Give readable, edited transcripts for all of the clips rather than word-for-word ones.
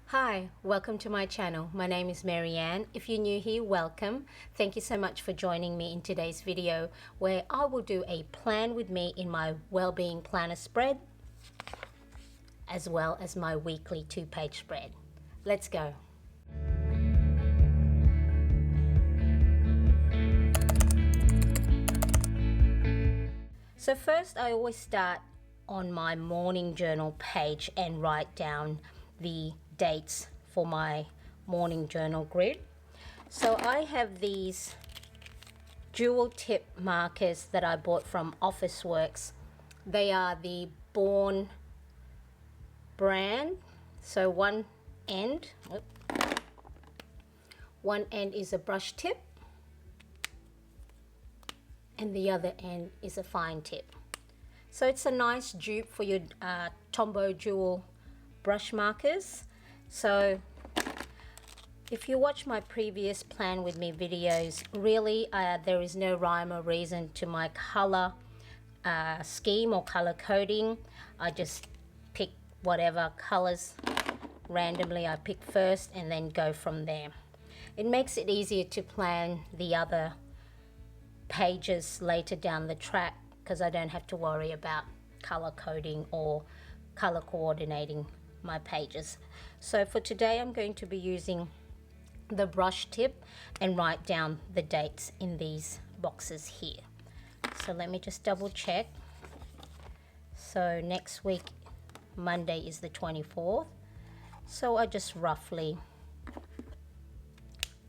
Hi, welcome to my channel. My name is Mariane. If you're new here, welcome. Thank you so much for joining me in today's video where I will do a plan with me in my well-being planner spread as well as my weekly 2-page spread. Let's go. So first I always start on my morning journal page and write down the dates for my morning journal grid. So I have these dual tip markers that I bought from Officeworks. They are the Born brand. So one end is a brush tip and the other end is a fine tip. So it's a nice dupe for your Tombow dual brush markers. So if you watch my previous plan with me videos, really there is no rhyme or reason to my color scheme or color coding. I just pick whatever colors randomly I pick first and then go from there. It makes it easier to plan the other pages later down the track because I don't have to worry about color coding or color coordinating my pages. So for today I'm going to be using the brush tip and write down the dates in these boxes here. So let me just double check. So next week Monday is the 24th, so I just roughly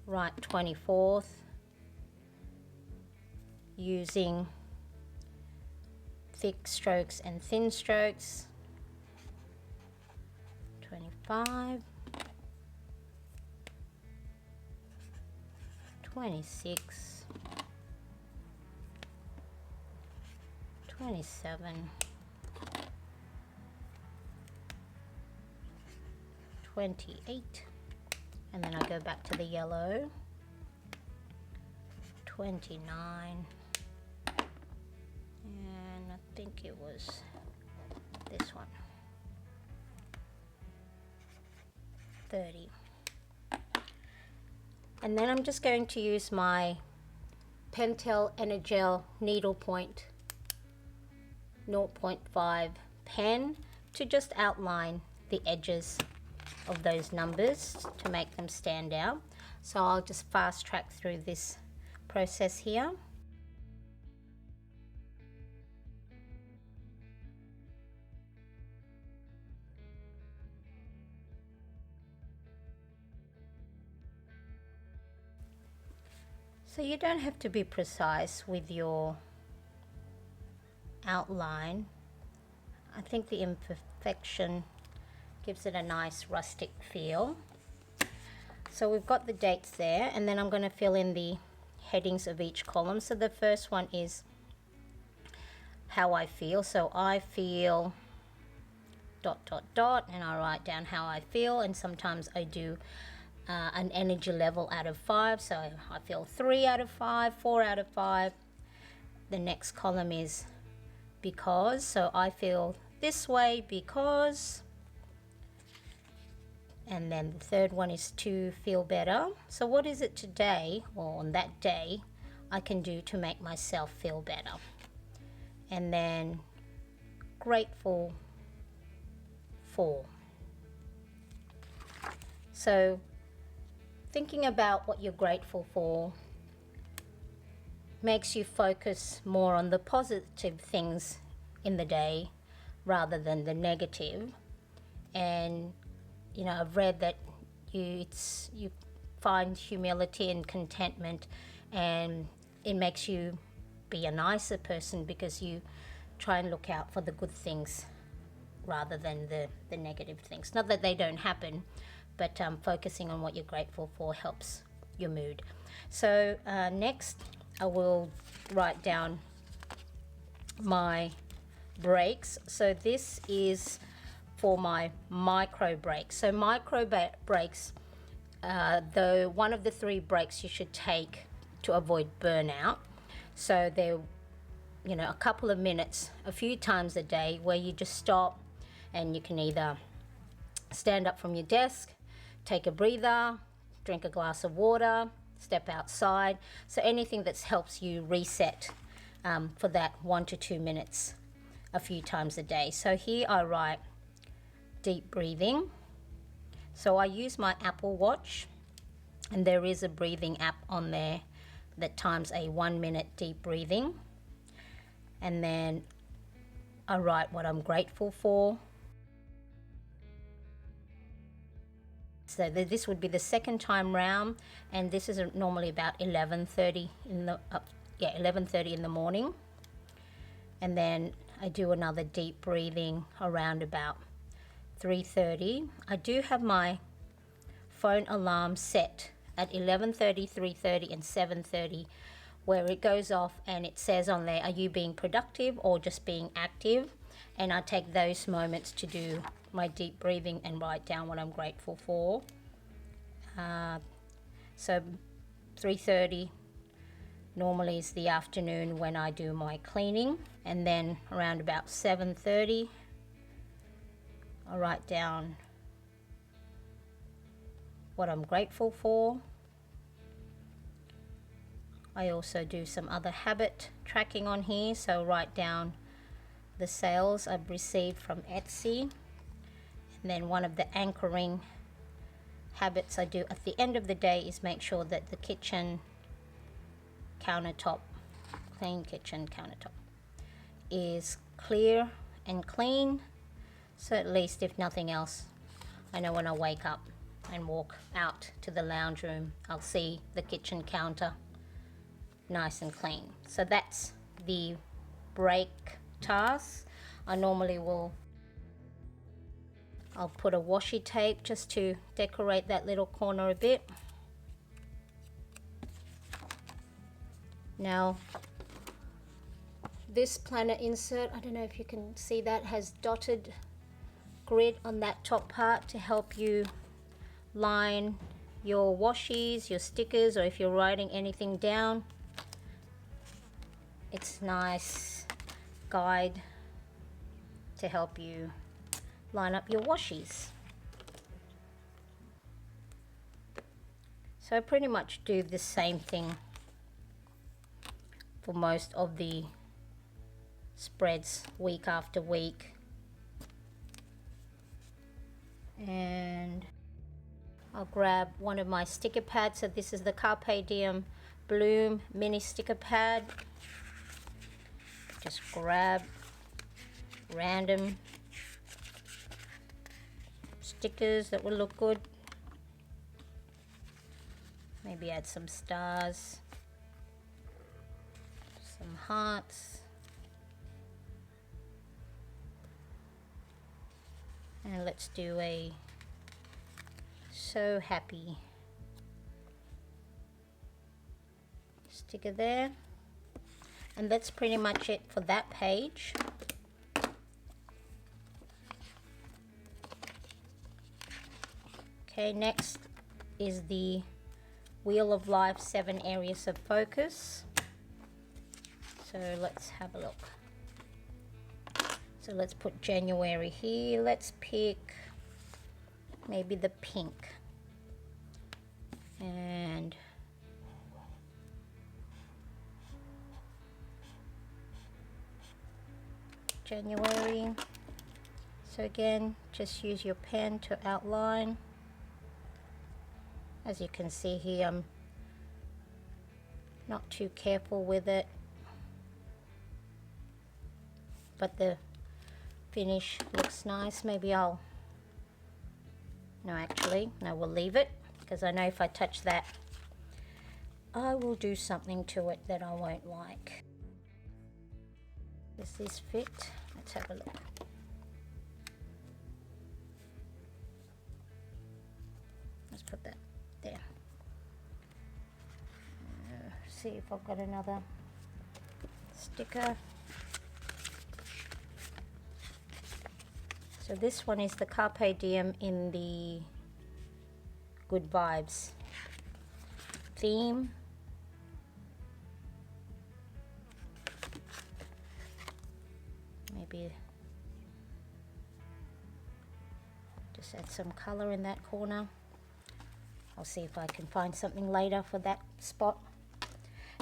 write 24th using thick strokes and thin strokes. 25, 26, 27, 28, and then I go back to the yellow, 29, and I think it was this one, 30. And then I'm just going to use my Pentel Energel needlepoint 0.5 pen to just outline the edges of those numbers to make them stand out. So I'll just fast track through this process here. So you don't have to be precise with your outline. I think the imperfection gives it a nice rustic feel. So we've got the dates there, and then I'm going to fill in the headings of each column. So the first one is how I feel. So I feel ... and I write down how I feel, and sometimes I do an energy level out of 5. So I feel 3 out of 5, 4 out of 5. The next column is because. So I feel this way because. And then the third one is to feel better. So what is it today or on that day I can do to make myself feel better? And then grateful for. So thinking about what you're grateful for makes you focus more on the positive things in the day rather than the negative. And you know, I've read that you find humility and contentment, and it makes you be a nicer person because you try and look out for the good things rather than the negative things. Not that they don't happen, but focusing on what you're grateful for helps your mood. So next I will write down my breaks. So this is for my micro breaks. So micro breaks, though one of the 3 breaks you should take to avoid burnout. So they're, you know, a couple of minutes a few times a day where you just stop and you can either stand up from your desk, take a breather, drink a glass of water, step outside. So anything that helps you reset for that 1 to 2 minutes a few times a day. So here I write deep breathing. So I use my Apple Watch, and there is a breathing app on there that times a 1 minute deep breathing. And then I write what I'm grateful for. So this would be the second time round, and this is normally about 11:30 in the 11:30 in the morning. And then I do another deep breathing around about 3:30. I do have my phone alarm set at 11:30, 3:30, and 7:30, where it goes off and it says on there, are you being productive or just being active? And I take those moments to do my deep breathing and write down what I'm grateful for. So 3:30 normally is the afternoon when I do my cleaning, and then around about 7:30 I write down what I'm grateful for. I also do some other habit tracking on here, so write down the sales I've received from Etsy. And then one of the anchoring habits I do at the end of the day is make sure that the kitchen countertop, clean kitchen countertop, is clear and clean. So at least, if nothing else, I know when I wake up and walk out to the lounge room, I'll see the kitchen counter nice and clean. So that's the break task. I normally I'll put a washi tape just to decorate that little corner a bit. Now this planner insert, I don't know if you can see that, has dotted grid on that top part to help you line your washies, your stickers, or if you're writing anything down. It's a nice guide to help you line up your washies. So I pretty much do the same thing for most of the spreads week after week. And I'll grab one of my sticker pads. So this is the Carpe Diem Bloom mini sticker pad. Just grab random stickers that will look good. Maybe add some stars, some hearts, and let's do a so happy sticker there. And that's pretty much it for that page. Okay, next is the Wheel of Life 7 areas of focus. So let's have a look. So let's put January here. Let's pick maybe the pink. And January. So again, just use your pen to outline. As you can see here, I'm not too careful with it, but the finish looks nice. Maybe we'll leave it, because I know if I touch that, I will do something to it that I won't like. Does this fit? Let's have a look. Let's put that there. See if I've got another sticker. So this one is the Carpe Diem in the Good Vibes theme. Maybe just add some color in that corner. I'll see if I can find something later for that spot.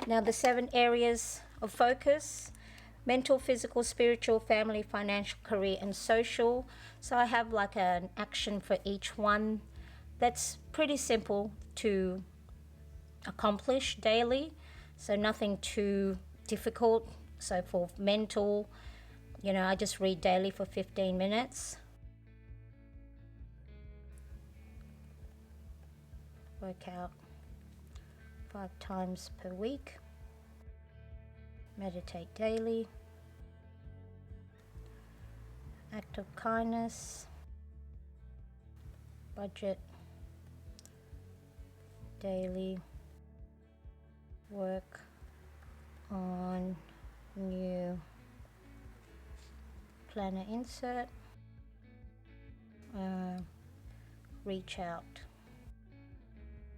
Now the 7 areas of focus: mental, physical, spiritual, family, financial, career, and social. So I have like an action for each one. That's pretty simple to accomplish daily, so nothing too difficult. So for mental, I just read daily for 15 minutes. Work out 5 times per week. Meditate daily. Act of kindness. Budget daily. Work on new planner insert. Reach out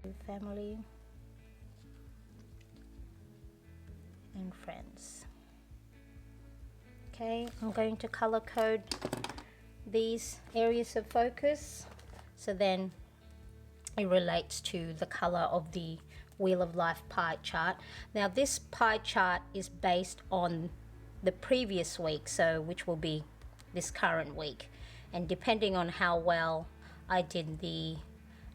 to family and friends. Okay, I'm going to color code these areas of focus, so then it relates to the color of the Wheel of Life pie chart. Now this pie chart is based on the previous week, so which will be this current week, and depending on how well I did the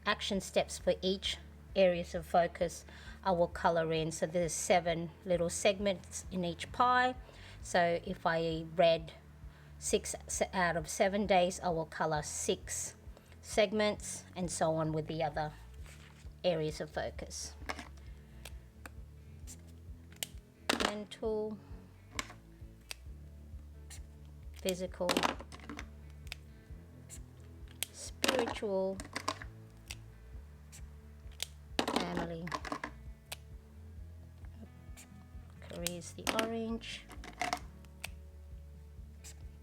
action steps for each areas of focus, I will color in. So there's 7 little segments in each pie, so if I read 6 out of 7 days, I will color 6 segments, and so on with the other areas of focus. Mental, physical, spiritual, family, career is the orange,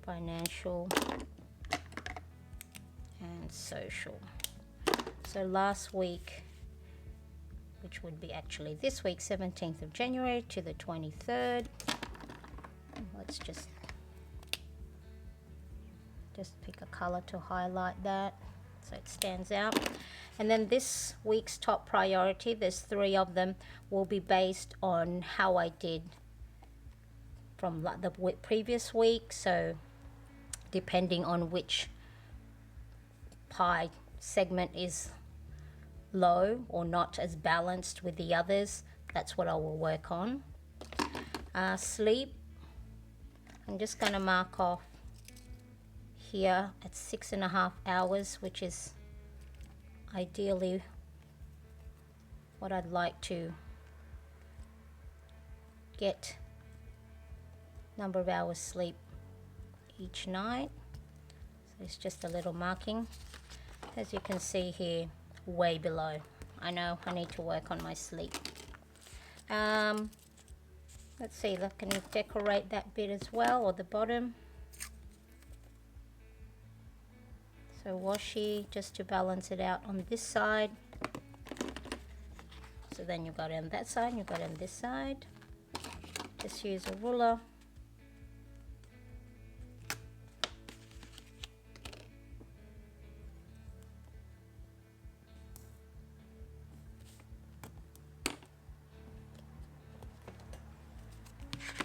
financial, and social. So last week, which would be actually this week, 17th of January to the 23rd. Let's just pick a color to highlight that so it stands out. And then this week's top priority, there's 3 of them, will be based on how I did from the previous week. So depending on which pie segment is low or not as balanced with the others, that's what I will work on. Sleep, I'm just going to mark off here at 6.5 hours, which is ideally what I'd like to get number of hours sleep each night. So it's just a little marking. As you can see here, way below. I know I need to work on my sleep. Let's see, I can decorate that bit as well, or the bottom. So washi, just to balance it out on this side. So then you've got it on that side, you've got it on this side. Just use a ruler.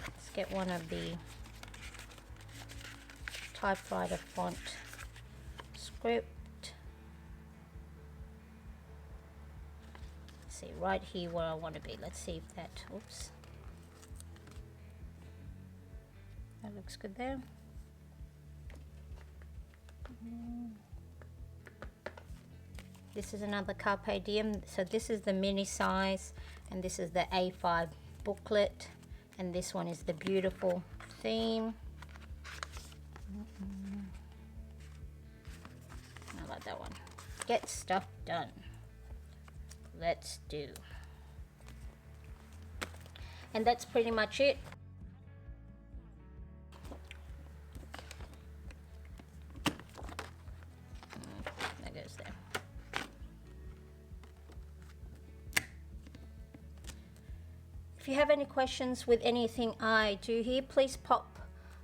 Let's get one of the typewriter font script. Let's see, right here where I want to be. Let's see if that, oops. That looks good there. This is another Carpe Diem. So this is the mini size, and this is the A5 booklet, and this one is the beautiful theme. I like that one. Get stuff done. Let's do. And that's pretty much it. That goes there. If you have any questions with anything I do here, please pop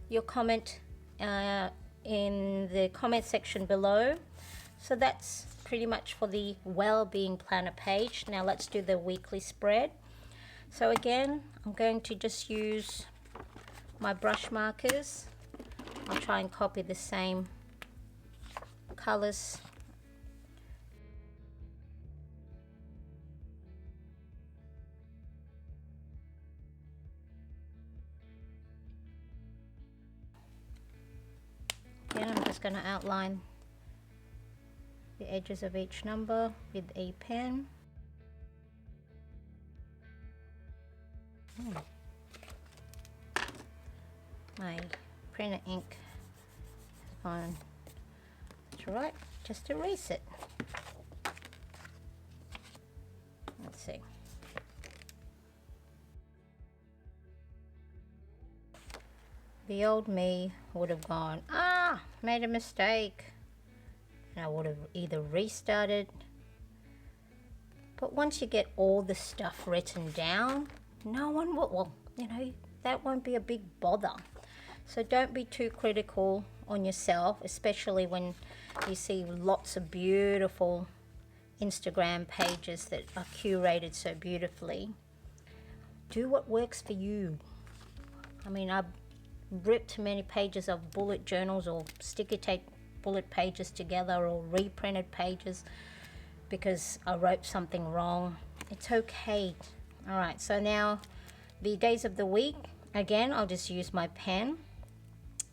your comment in the comment section below. So that's pretty much for the well-being planner page. Now let's do the weekly spread. So again, I'm going to just use my brush markers. I'll try and copy the same colors. Again, I'm just going to outline the edges of each number with a pen. My printer ink is fine. That's right, just erase it. Let's see. The old me would have gone, made a mistake. And I would have either restarted. But once you get all the stuff written down, no one will, well, you know, that won't be a big bother. So don't be too critical on yourself, especially when you see lots of beautiful Instagram pages that are curated so beautifully. Do what works for you. I mean, I've ripped many pages of bullet journals or sticky tape bullet pages together or reprinted pages because I wrote something wrong. It's okay. All right, so now the days of the week, again, I'll just use my pen.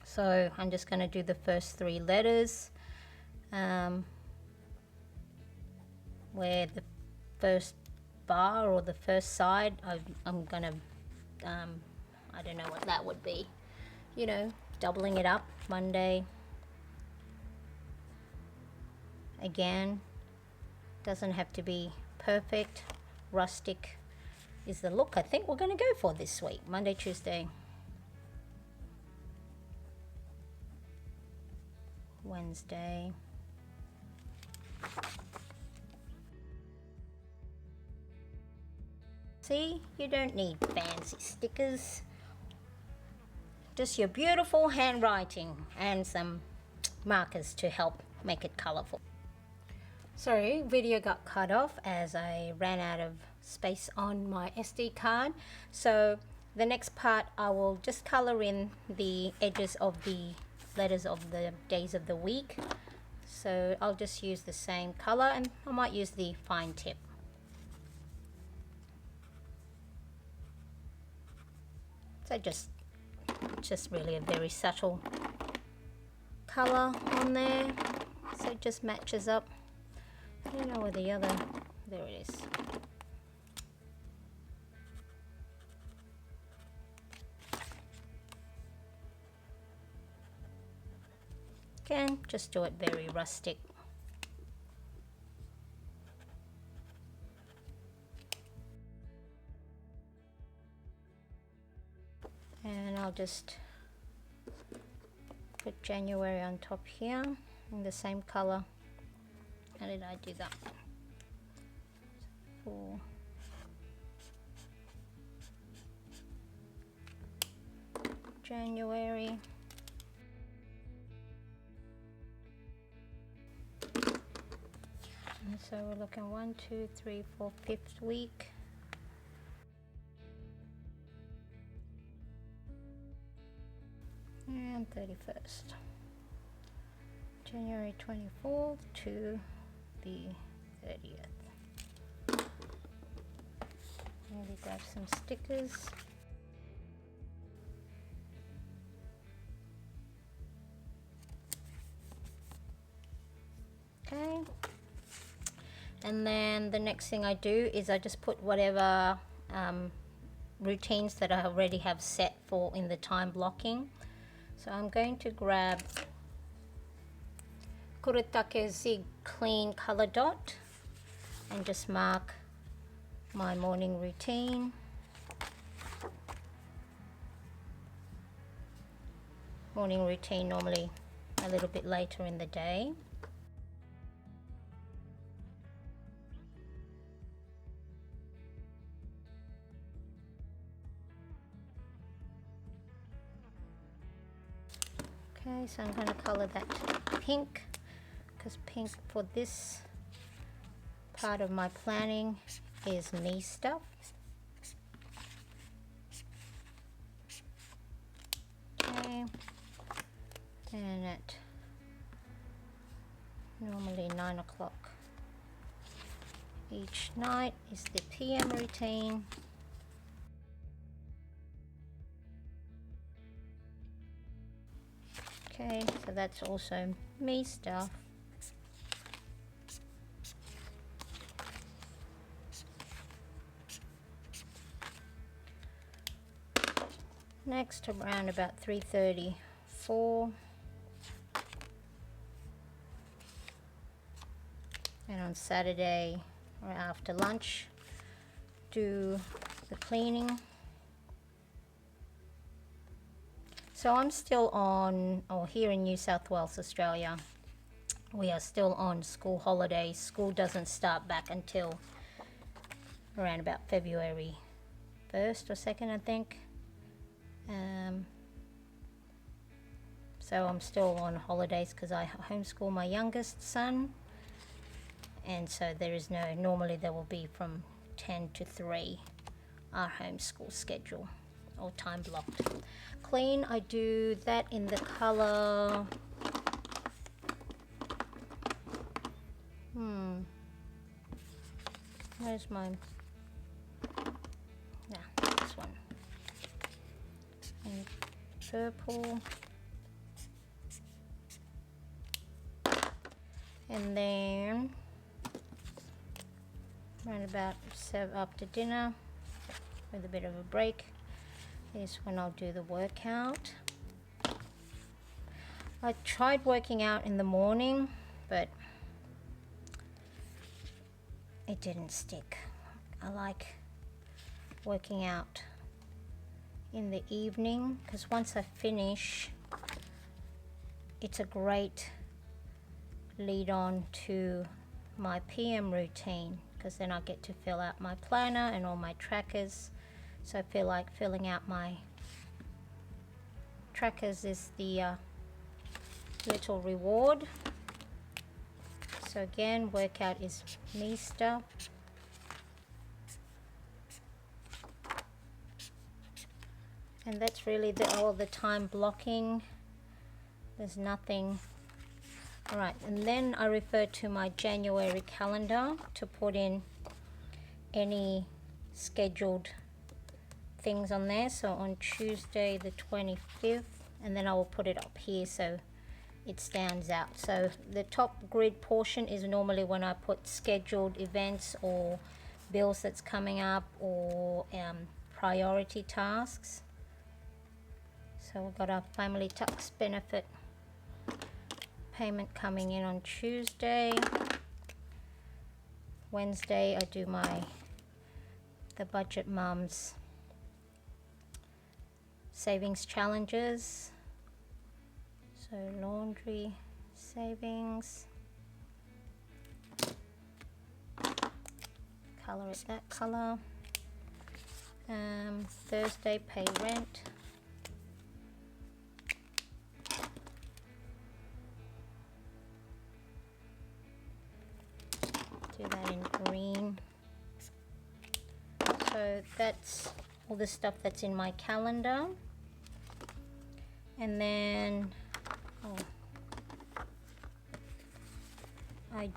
So I'm just going to do the first 3 letters, where the first bar or the first side, I'm going to, I don't know what that would be, you know, doubling it up, Monday. Again, doesn't have to be perfect. Rustic is the look I think we're going to go for this week. Monday, Tuesday, Wednesday, see, you don't need fancy stickers, just your beautiful handwriting and some markers to help make it colorful. Sorry, video got cut off as I ran out of space on my SD card. So the next part, I will just color in the edges of the letters of the days of the week. So I'll just use the same color, and I might use the fine tip. So just really a very subtle color on there, so it just matches up. I don't know where the other, there it is. Again, just do it very rustic. And I'll just put January on top here in the same color. How did I do that? For January. And so we're looking 1, 2, 3, 4, 5th week. And 31st. January 24th to the 30th. Maybe grab some stickers. Okay. And then the next thing I do is I just put whatever routines that I already have set for in the time blocking. So I'm going to grab Kuretake Zig Clean Color Dot and just mark my morning routine. Morning routine normally a little bit later in the day. Okay, so I'm going to color that pink, because pink for this part of my planning is me stuff. Okay, and at normally 9 o'clock each night is the PM routine. Okay, so that's also me stuff. Next, around about 3:30, 4, and on Saturday or after lunch, do the cleaning. So I'm still on, or here in New South Wales, Australia, we are still on school holidays. School doesn't start back until around about February 1st or 2nd, I think. So I'm still on holidays because I homeschool my youngest son, and so there is no, normally there will be from 10 to 3 our homeschool schedule or time blocked. Clean, I do that in the color where's my, this one, and purple, and then around about 7 after dinner with a bit of a break is when I'll do the workout. I tried working out in the morning, but it didn't stick. I like working out in the evening because once I finish, it's a great lead on to my PM routine, because then I get to fill out my planner and all my trackers. So I feel like filling out my trackers is the little reward. So again, workout is me stuff. And that's really all the time blocking. There's nothing. All right, and then I refer to my January calendar to put in any scheduled things on there. So on Tuesday the 25th, and then I will put it up here so it stands out. So the top grid portion is normally when I put scheduled events or bills that's coming up or priority tasks. So we've got our family tax benefit payment coming in on Tuesday. Wednesday I do the Budget Mums savings challenges. So laundry savings, color it that color. Thursday pay rent. Do that in green. So that's all the stuff that's in my calendar. And then I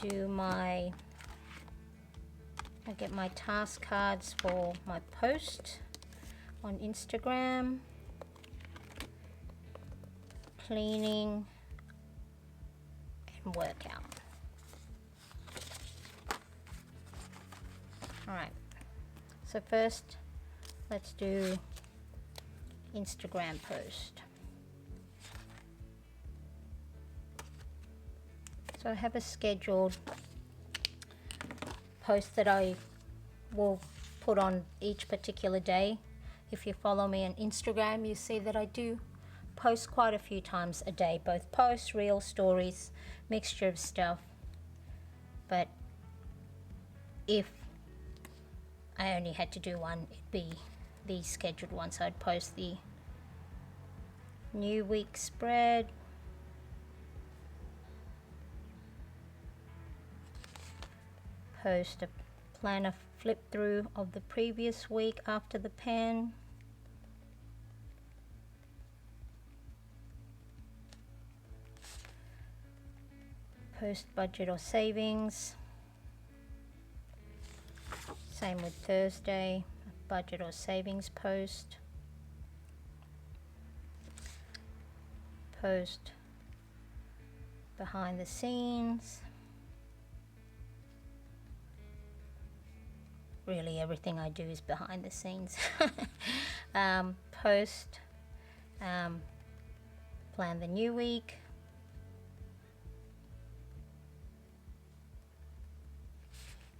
get my task cards for my post on Instagram, cleaning, and workout. Alright, so first let's do Instagram post. So I have a scheduled post that I will put on each particular day. If you follow me on Instagram, you see that I do post quite a few times a day, both posts, reels, stories, mixture of stuff. But if I only had to do one, it'd be the scheduled one. So I'd post the new week spread, Post a planner flip through of the previous week after the pen. Post budget or savings. Same with Thursday, budget or savings post. Post behind the scenes. Really, everything I do is behind the scenes. Post, plan the new week.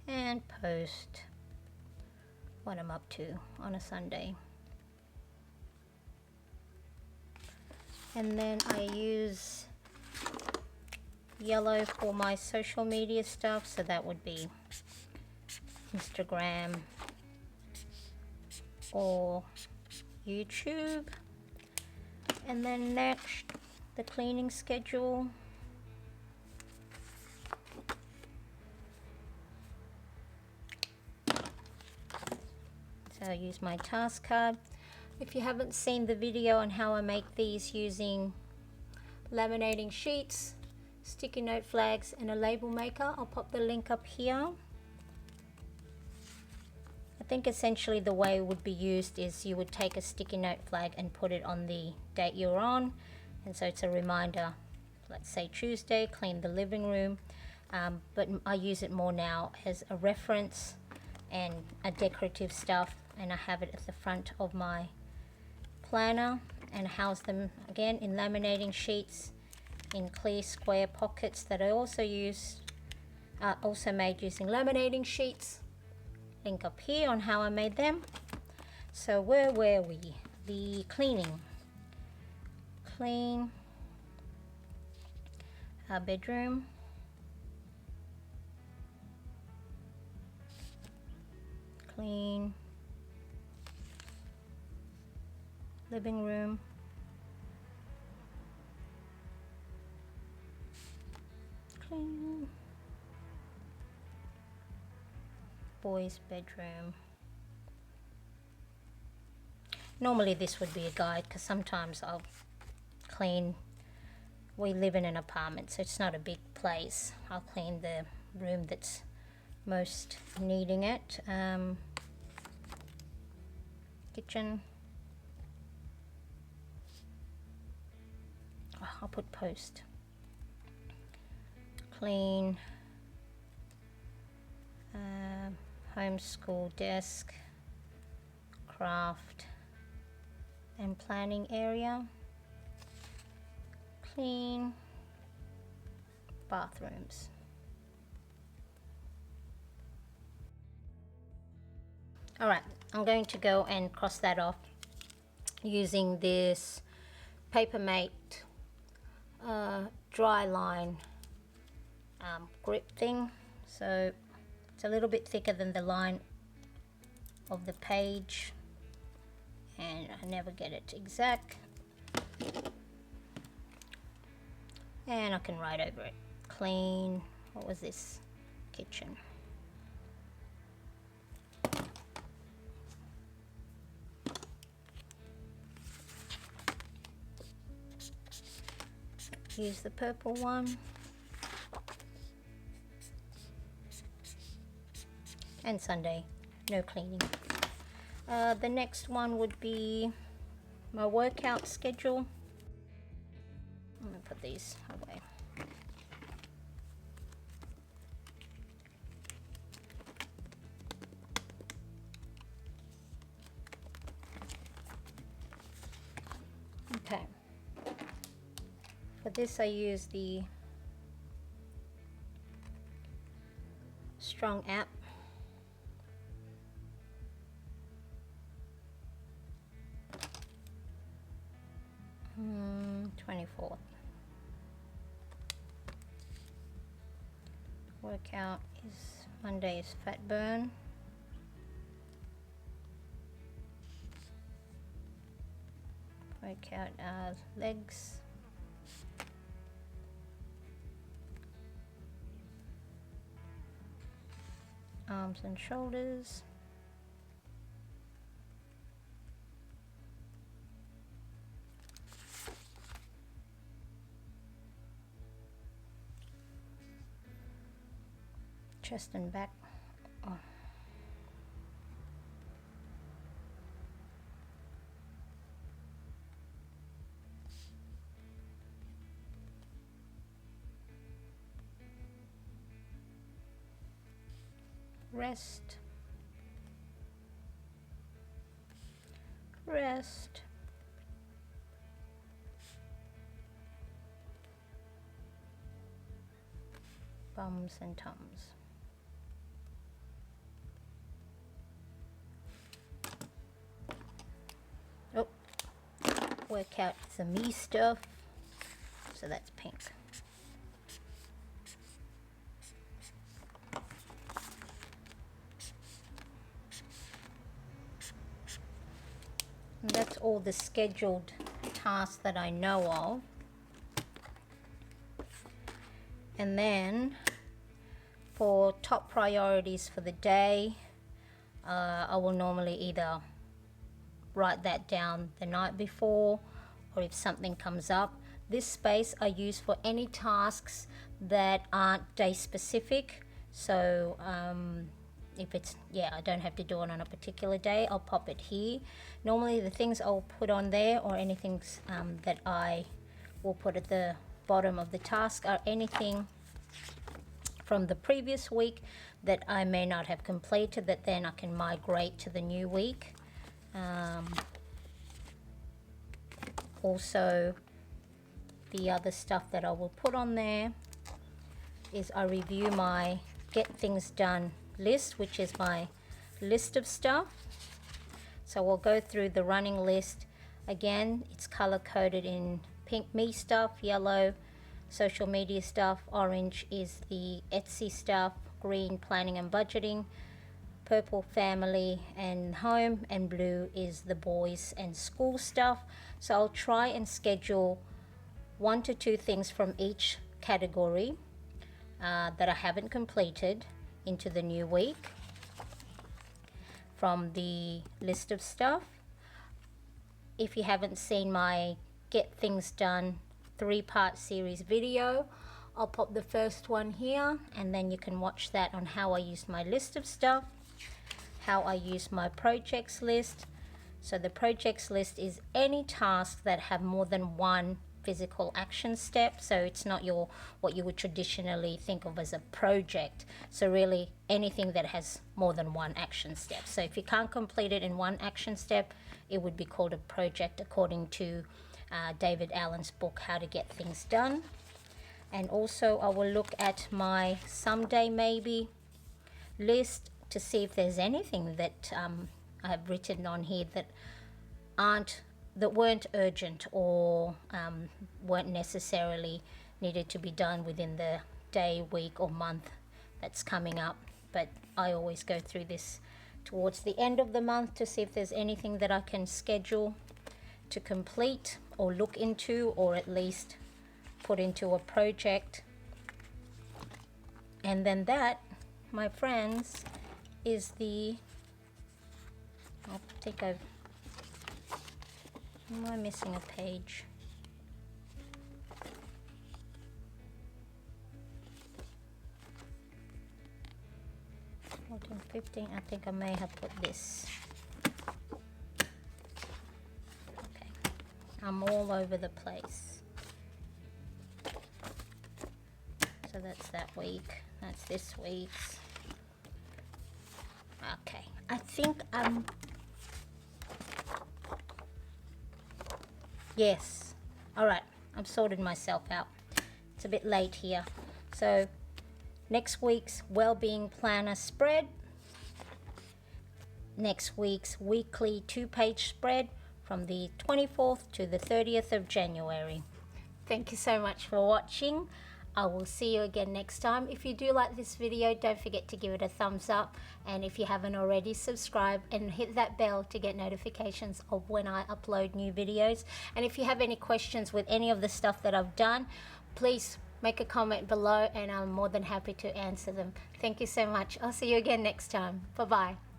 And post what I'm up to on a Sunday. And then I use yellow for my social media stuff, so that would be Instagram or YouTube. And then next, the cleaning schedule. So I use my task card. If you haven't seen the video on how I make these using laminating sheets, sticky note flags and a label maker, I'll pop the link up here. I think essentially the way it would be used is you would take a sticky note flag and put it on the date you're on, and so it's a reminder. Let's say Tuesday, clean the living room, but I use it more now as a reference and a decorative stuff, and I have it at the front of my planner and house them again in laminating sheets in clear square pockets that I also use, also made using laminating sheets. Link up here on how I made them. So where were we? The cleaning. Clean our bedroom. Clean living room. Clean boys' bedroom. Normally this would be a guide because sometimes I'll clean. We live in an apartment, so it's not a big place. I'll clean the room that's most needing it. Kitchen. Oh, I'll put post. Clean. Homeschool desk, craft and planning area. Clean bathrooms. Alright, I'm going to go and cross that off using this Papermate dry line grip thing. So it's a little bit thicker than the line of the page, and I never get it exact. And I can write over it. Clean, what was this? Kitchen. Use the purple one. And Sunday, no cleaning. The next one would be my workout schedule. I'm going to put these away. Okay. For this I use the Strong app. 24th. Workout is Monday is fat burn. Workout legs. arms and shoulders. Chest and back. Oh. Rest. Rest. Bums and tums. Oh, work out some me stuff. So that's pink. And that's all the scheduled tasks that I know of. And then for top priorities for the day, I will normally either write that down the night before, or if something comes up. This space I use for any tasks that aren't day specific. So if it's, I don't have to do it on a particular day, I'll pop it here. Normally the things I'll put on there, or anything that I will put at the bottom of the task, are anything from the previous week that I may not have completed, that then I can migrate to the new week. Also, the other stuff that I will put on there is I review my get things done list, which is my list of stuff. So we'll go through the running list. Again, it's color coded in pink me stuff, yellow social media stuff, orange is the Etsy stuff, green planning and budgeting, purple family and home, and blue is the boys and school stuff. So I'll try and schedule 1 to 2 things from each category that I haven't completed into the new week from the list of stuff. If you haven't seen my Get Things Done 3-part series video, I'll pop the first one here, and then you can watch that on how I use my list of stuff, how I use my projects list. So the projects list is any tasks that have more than one physical action step. So it's not what you would traditionally think of as a project. So really anything that has more than one action step. So if you can't complete it in one action step, it would be called a project, according to David Allen's book, How to Get Things Done. And also I will look at my someday maybe list to see if there's anything that I have written on here that weren't urgent, or weren't necessarily needed to be done within the day, week or month that's coming up. But I always go through this towards the end of the month to see if there's anything that I can schedule to complete or look into, or at least put into a project. And then that, my friends, is the, I think am I missing a page? Fourteen, 15, I think I may have put this. Okay, I'm all over the place. So that's that week, that's this week's. Okay, I think yes, all right, I've sorted myself out. It's a bit late here. So next week's well-being planner spread, next week's weekly 2-page spread from the 24th to the 30th of January. Thank you so much for watching. I will see you again next time. If you do like this video, don't forget to give it a thumbs up, and if you haven't already, subscribe and hit that bell to get notifications of when I upload new videos. And if you have any questions with any of the stuff that I've done, please make a comment below and I'm more than happy to answer them. Thank you so much. I'll see you again next time. Bye bye.